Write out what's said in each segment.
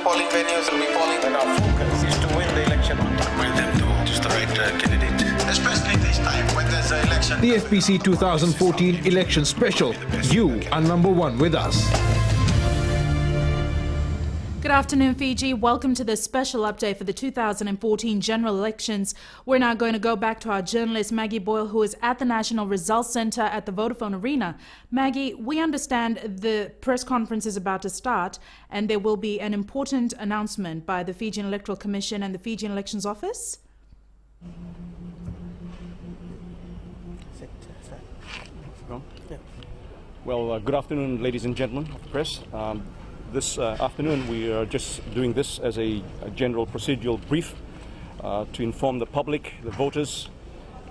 polling venues will be polling, and our focus is to win the election on time. Bring them to just the right candidate. Especially this time when there's an election. The FBC 2014 election special. You are number one with us. Good afternoon, Fiji. Welcome to this special update for the 2014 general elections. We're now going to go back to our journalist Maggie Boyle, who is at the National Results Centre at the Vodafone Arena. Maggie, we understand the press conference is about to start and there will be an important announcement by the Fijian Electoral Commission and the Fijian Elections Office. Well, good afternoon, ladies and gentlemen of the press. This afternoon we are just doing this as a general procedural brief to inform the public, the voters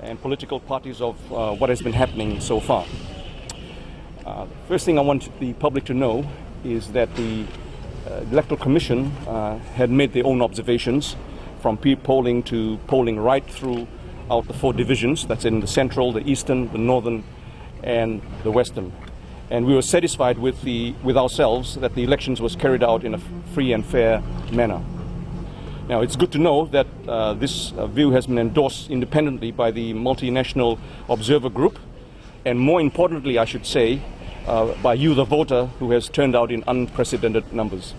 and political parties of what has been happening so far. First thing I want the public to know is that the Electoral Commission had made their own observations from pre-polling to polling right throughout the 4 divisions, that's in the central, the eastern, the northern and the western. And we were satisfied with ourselves that the elections was carried out in a free and fair manner. Now, it's good to know that this view has been endorsed independently by the multinational observer group, and more importantly, I should say, by you, the voter, who has turned out in unprecedented numbers.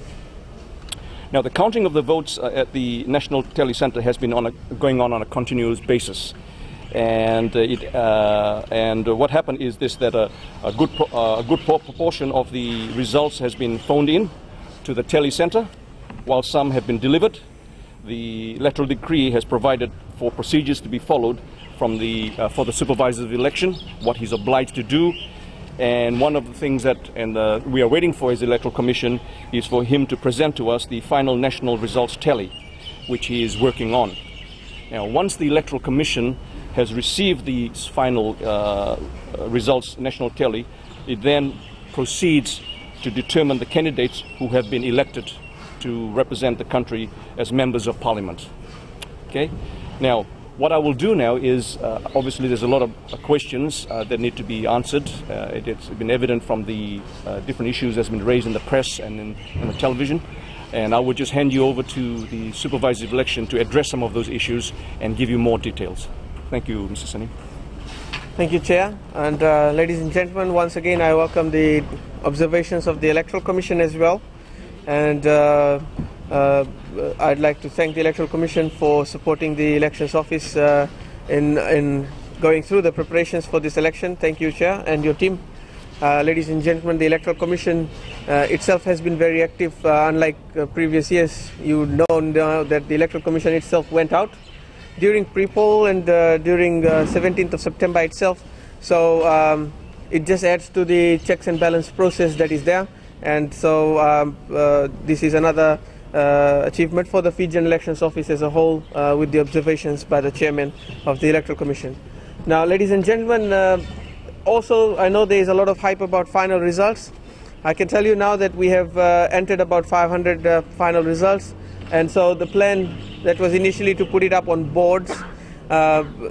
Now, the counting of the votes at the National Tally Centre has been going on a continuous basis. And what happened is this, that a good proportion of the results has been phoned in to the tally centre, while some have been delivered. The electoral decree has provided for procedures to be followed from for the supervisor of the election, what he's obliged to do. And one of the things that we are waiting for as the Electoral Commission is for him to present to us the final national results tally, which he is working on. Now, once the Electoral Commission has received the final results national tally, it then proceeds to determine the candidates who have been elected to represent the country as members of parliament. Okay? Now, what I will do now is, obviously there's a lot of questions that need to be answered. It's been evident from the different issues that's been raised in the press and in the television. And I will just hand you over to the supervisor of election to address some of those issues and give you more details. Thank you, Mr. Sani. Thank you, Chair. And ladies and gentlemen, once again, I welcome the observations of the Electoral Commission as well. And I'd like to thank the Electoral Commission for supporting the Elections Office in going through the preparations for this election. Thank you, Chair, and your team. Ladies and gentlemen, the Electoral Commission itself has been very active. Unlike previous years, you know now that the Electoral Commission itself went out during pre-poll and during 17th of September itself. So it just adds to the checks and balance process that is there. And so this is another achievement for the Fijian Elections Office as a whole, with the observations by the Chairman of the Electoral Commission. Now, ladies and gentlemen, also I know there is a lot of hype about final results. I can tell you now that we have entered about 500 final results. And so the plan that was initially to put it up on boards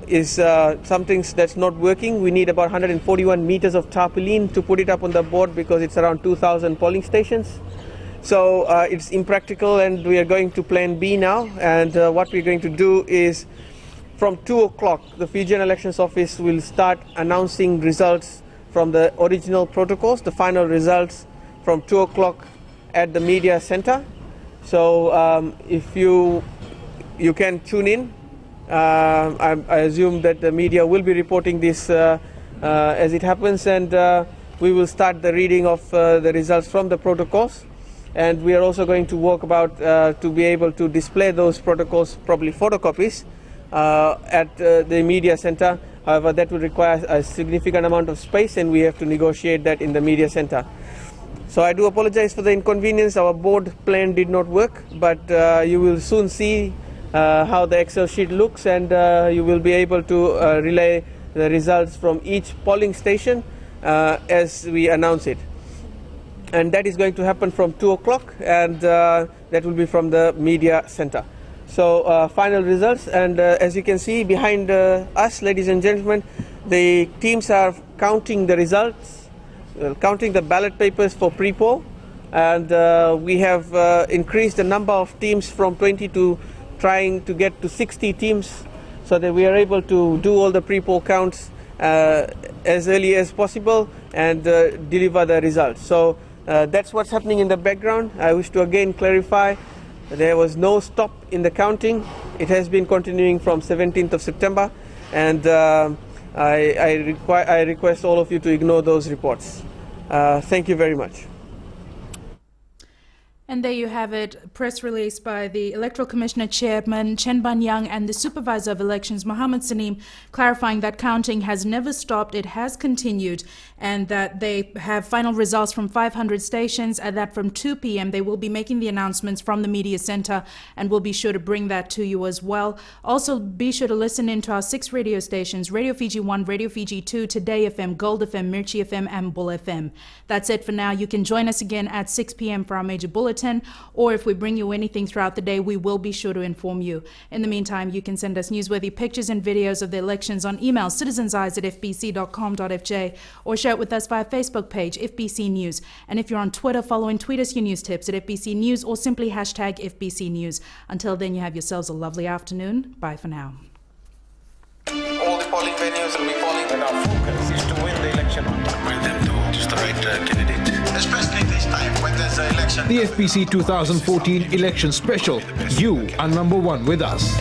is something that's not working. We need about 141 meters of tarpaulin to put it up on the board because it's around 2,000 polling stations. So it's impractical, and we are going to plan B now. And what we're going to do is from 2 o'clock, the Fijian Elections Office will start announcing results from the original protocols, the final results from 2 o'clock at the media center. So if you can tune in. I assume that the media will be reporting this as it happens, and we will start the reading of the results from the protocols. And we are also going to work about to be able to display those protocols, probably photocopies, at the media center. However, that will require a significant amount of space, and we have to negotiate that in the media center. So I do apologize for the inconvenience. Our board plan did not work, but you will soon see how the Excel sheet looks, and you will be able to relay the results from each polling station as we announce it. And that is going to happen from 2 o'clock, and that will be from the media center. So final results, and as you can see behind us, ladies and gentlemen, the teams are counting the results, counting the ballot papers for pre-poll. and we have increased the number of teams from 20 to trying to get to 60 teams, so that we are able to do all the pre-poll counts as early as possible and deliver the results. So that's what's happening in the background. I wish to again clarify there was no stop in the counting. It has been continuing from 17th of September, and I request all of you to ignore those reports. Thank you very much. And there you have it, press release by the Electoral Commissioner Chairman Chen Banyang and the Supervisor of Elections Mohammed Saneem, clarifying that counting has never stopped, it has continued, and that they have final results from 500 stations, and that from 2 p.m. they will be making the announcements from the media center, and we'll be sure to bring that to you as well. Also, be sure to listen in to our 6 radio stations: Radio Fiji 1, Radio Fiji 2, Today FM, Gold FM, Mirchi FM, and Bull FM. That's it for now. You can join us again at 6 p.m. for our major bulletin, or if we bring you anything throughout the day, we will be sure to inform you. In the meantime, you can send us newsworthy pictures and videos of the elections on email citizenseyes@fbc.com.fj, or share it with us via Facebook page FBC News. And if you're on Twitter, follow and tweet us your news tips at FBC News, or simply hashtag FBC News. Until then, you have yourselves a lovely afternoon. Bye for now. All the polling venues will be polling, and our focus is to win the election on time. Find them to choose the right candidate, especially this time when there's an election. The FBC 2014 election special. You are number one with us.